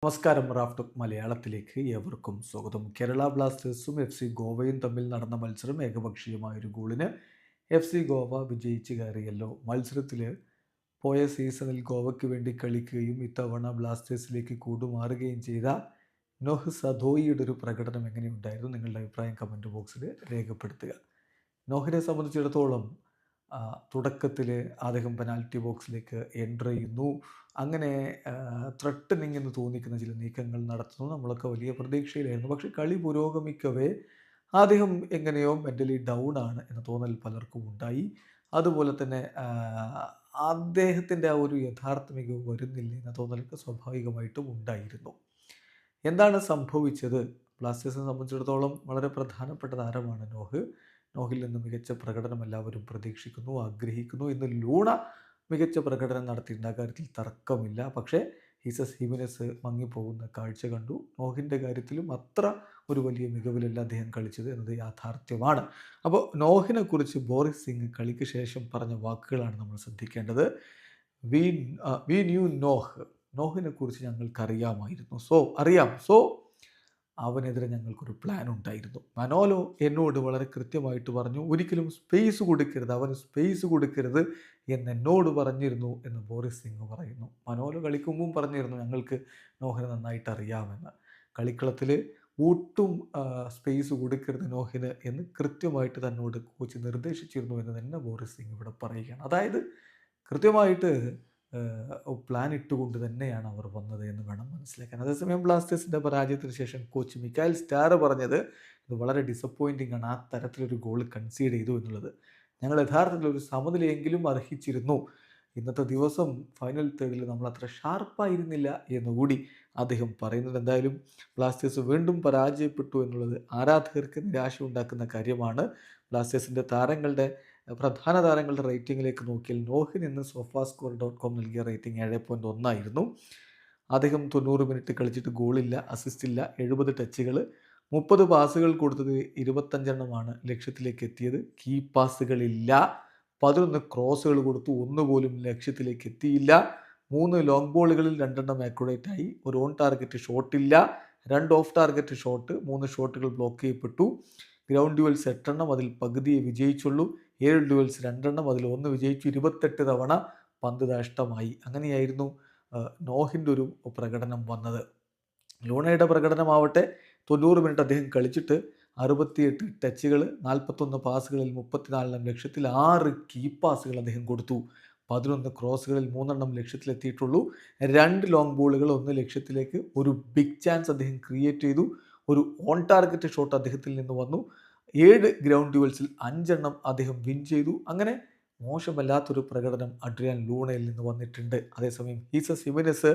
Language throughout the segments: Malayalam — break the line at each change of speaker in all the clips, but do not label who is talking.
നമസ്കാരം. റാഫ്റ്റോക്ക് മലയാളത്തിലേക്ക് ഏവർക്കും സ്വാഗതം. കേരള ബ്ലാസ്റ്റേഴ്സും FC ഗോവയും തമ്മിൽ നടന്ന മത്സരം ഏകപക്ഷീയമായൊരു ഗോളിന് FC ഗോവ വിജയിച്ച് കയറിയല്ലോ. മത്സരത്തിൽ പോയ സീസണിൽ ഗോവയ്ക്ക് വേണ്ടി കളിക്കുകയും ഇത്തവണ ബ്ലാസ്റ്റേഴ്സിലേക്ക് കൂടുമാറുകയും ചെയ്ത നോഹ് സദോയിയുടെ ഒരു പ്രകടനം എങ്ങനെയുണ്ടായിരുന്നു? നിങ്ങളുടെ അഭിപ്രായം കമൻറ്റ് ബോക്സിൽ രേഖപ്പെടുത്തുക. നോഹിനെ സംബന്ധിച്ചിടത്തോളം തുടക്കത്തിൽ അദ്ദേഹം പെനാൽറ്റി ബോക്സിലേക്ക് എൻ്റർ ചെയ്യുന്നു. അങ്ങനെ ത്രട്ടനിങ് എന്ന് തോന്നിക്കുന്ന ചില നീക്കങ്ങൾ നടത്തുന്നു. നമ്മളൊക്കെ വലിയ പ്രതീക്ഷയിലായിരുന്നു. പക്ഷേ കളി പുരോഗമിക്കവേ അദ്ദേഹം എങ്ങനെയോ മെൻ്റലി ഡൗൺ ആണ് എന്ന തോന്നൽ പലർക്കും ഉണ്ടായി. അതുപോലെ തന്നെ അദ്ദേഹത്തിൻ്റെ ആ ഒരു യഥാർത്ഥ മികവ് വരുന്നില്ല എന്ന തോന്നലൊക്കെ സ്വാഭാവികമായിട്ടും ഉണ്ടായിരുന്നു. എന്താണ് സംഭവിച്ചത്? ബ്ലാസ്റ്റേഴ്സിനെ സംബന്ധിച്ചിടത്തോളം വളരെ പ്രധാനപ്പെട്ട താരമാണ് നോഹ്. നോഹിൽ നിന്ന് മികച്ച പ്രകടനം എല്ലാവരും പ്രതീക്ഷിക്കുന്നു, ആഗ്രഹിക്കുന്നു. ഇന്ന് ലൂണ മികച്ച പ്രകടനം നടത്തിയിട്ടുണ്ട്, ആ കാര്യത്തിൽ തർക്കമില്ല. പക്ഷേ ഹീസസ് ഹിമിനസ് മങ്ങിപ്പോകുന്ന കാഴ്ച കണ്ടു. നോഹിൻ്റെ കാര്യത്തിലും അത്ര ഒരു വലിയ മികവിലല്ല അദ്ദേഹം കളിച്ചത് എന്നത് യാഥാർത്ഥ്യമാണ്. അപ്പോൾ നോഹിനെ കുറിച്ച് ബോറിസ് സിംഗ് കളിക്ക് ശേഷം പറഞ്ഞ വാക്കുകളാണ് നമ്മൾ ശ്രദ്ധിക്കേണ്ടത്. വി ന്യൂ നോഹിനെ കുറിച്ച് ഞങ്ങൾക്കറിയാമായിരുന്നു. സോ അവനെതിരെ ഞങ്ങൾക്കൊരു പ്ലാൻ ഉണ്ടായിരുന്നു. മനോലോ എന്നോട് വളരെ കൃത്യമായിട്ട് പറഞ്ഞു, ഒരിക്കലും സ്പേസ് കൊടുക്കരുത്, അവന് സ്പേസ് കൊടുക്കരുത് എന്നോട് പറഞ്ഞിരുന്നു എന്ന് ബോറിസ് സിംഗ് പറയുന്നു. മനോലോ കളിക്കുമ്പം പറഞ്ഞിരുന്നു ഞങ്ങൾക്ക് നോഹിനെ നന്നായിട്ട് അറിയാമെന്ന്. കളിക്കളത്തിൽ ഒട്ടും സ്പേസ് കൊടുക്കരുത് നോഹിന് എന്ന് കൃത്യമായിട്ട് തന്നോട് കോച്ച് നിർദ്ദേശിച്ചിരുന്നു എന്ന് തന്നെ ബോറിസ് സിംഗ് ഇവിടെ പറയുകയാണ്. അതായത് കൃത്യമായിട്ട് പ്ലാൻ ഇട്ടുകൊണ്ട് തന്നെയാണ് അവർ വന്നത് എന്ന് വേണം മനസ്സിലാക്കാൻ. അതേസമയം ബ്ലാസ്റ്റേഴ്സിൻ്റെ പരാജയത്തിന് ശേഷം കോച്ച് മിക്കായൽ സ്റ്റാർ പറഞ്ഞത് ഇത് വളരെ ഡിസപ്പോയിൻറ്റിംഗ് ആണ്, ആ തരത്തിലൊരു ഗോൾ കൺസീഡ് ചെയ്തു എന്നുള്ളത്. ഞങ്ങൾ യഥാർത്ഥത്തിൽ ഒരു സമനിലയെങ്കിലും അർഹിച്ചിരുന്നു. ഇന്നത്തെ ദിവസം ഫൈനൽ തേർഡിൽ നമ്മൾ അത്ര ഷാർപ്പായിരുന്നില്ല എന്നുകൂടി അദ്ദേഹം പറയുന്നത്. എന്തായാലും ബ്ലാസ്റ്റേഴ്സ് വീണ്ടും പരാജയപ്പെട്ടു എന്നുള്ളത് ആരാധകർക്ക് നിരാശ ഉണ്ടാക്കുന്ന കാര്യമാണ്. ബ്ലാസ്റ്റേഴ്സിൻ്റെ പ്രധാന താരങ്ങളുടെ റേറ്റിങ്ങിലേക്ക് നോക്കിയാൽ നോഹിന് ഇന്ന് sofascore.com നൽകിയ റേറ്റിംഗ് 7.1 ആയിരുന്നു. അദ്ദേഹം 90 മിനിറ്റ് കളിച്ചിട്ട് ഗോളില്ല, അസിസ്റ്റില്ല, 70 ടച്ചുകൾ, 30 പാസുകൾ കൊടുത്തത് 25 ലക്ഷ്യത്തിലേക്ക് എത്തിയത്. കീ പാസുകളില്ല. 11 ക്രോസുകൾ കൊടുത്തു, ഒന്നുപോലും ലക്ഷ്യത്തിലേക്ക് എത്തിയില്ല. 3 ലോങ് ബോളുകളിൽ 2 ആക്യുറേറ്റ് ആയി. ഒരു ഓൺ ടാർഗറ്റ് ഷോട്ടില്ല, 2 ഓഫ് ടാർഗറ്റ് ഷോട്ട്, 3 ഷോട്ടുകൾ ബ്ലോക്ക് ചെയ്യപ്പെട്ടു. ഗ്രൗണ്ട് ഡ്യുവൽസ് 8, അതിൽ പകുതിയെ വിജയിച്ചുള്ളൂ. 7 ഡ്യുവൽസ് 2, അതിൽ 1 വിജയിച്ചു. 28 തവണ പന്ത് നഷ്ടമായി. അങ്ങനെയായിരുന്നു നോഹിൻ്റെ ഒരു പ്രകടനം വന്നത്. ലൂണയുടെ പ്രകടനമാവട്ടെ 90 മിനിറ്റ് അദ്ദേഹം കളിച്ചിട്ട് 68 ടച്ചുകൾ, 41 പാസുകളിൽ 34 ലക്ഷ്യത്തിൽ, 6 കീ പാസുകൾ അദ്ദേഹം കൊടുത്തു. 11 ക്രോസുകളിൽ 3 ലക്ഷ്യത്തിലെത്തിയിട്ടുള്ളൂ. 2 ലോങ് ബോളുകൾ 1 ലക്ഷ്യത്തിലേക്ക്. ഒരു ബിഗ് ചാൻസ് അദ്ദേഹം ക്രിയേറ്റ് ചെയ്തു. ഒരു ഓൺ ടാർഗറ്റ് ഷോട്ട് അദ്ദേഹത്തിൽ നിന്ന് വന്നു. 7 ഗ്രൗണ്ട് ഡ്യുവൽസിൽ 5 അദ്ദേഹം വിൻ ചെയ്തു. അങ്ങനെ മോശമല്ലാത്തൊരു പ്രകടനം അഡ്രിയാൻ ലൂണയിൽ നിന്ന് വന്നിട്ടുണ്ട്. അതേസമയം ഹീസസ് ഹിമിനസ്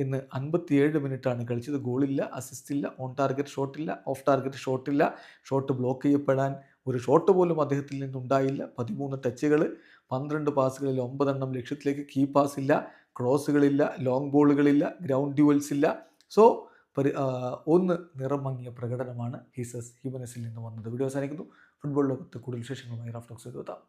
ഇന്ന് 57 മിനിറ്റാണ് കളിച്ചത്. ഗോളില്ല, അസിസ്റ്റില്ല, ഓൺ ടാർഗറ്റ് ഷോട്ടില്ല, ഓഫ് ടാർഗറ്റ് ഷോട്ടില്ല. ഷോട്ട് ബ്ലോക്ക് ചെയ്യപ്പെടാൻ ഒരു ഷോട്ട് പോലും അദ്ദേഹത്തിൽ നിന്നുണ്ടായില്ല. 13 ടച്ചുകൾ, 12 പാസുകളിൽ 9 ലക്ഷ്യത്തിലേക്ക്. കീ പാസ് ഇല്ല, ക്രോസുകളില്ല, ലോങ് ബോളുകളില്ല, ഗ്രൗണ്ട് ഡ്യുവൽസ് ഇല്ല. സോ ഒന്ന് നിറം മങ്ങിയ പ്രകടനമാണ് ഹീസസ് ഹിമനസിൽ നിന്ന് വന്നത്. വീഡിയോ അവസാനിക്കുന്നു. ഫുട്ബോൾ ലോകത്ത് കൂടുതൽ വിശേഷങ്ങളുമായി റാഫ്റ്റോക്സ് എത്താം.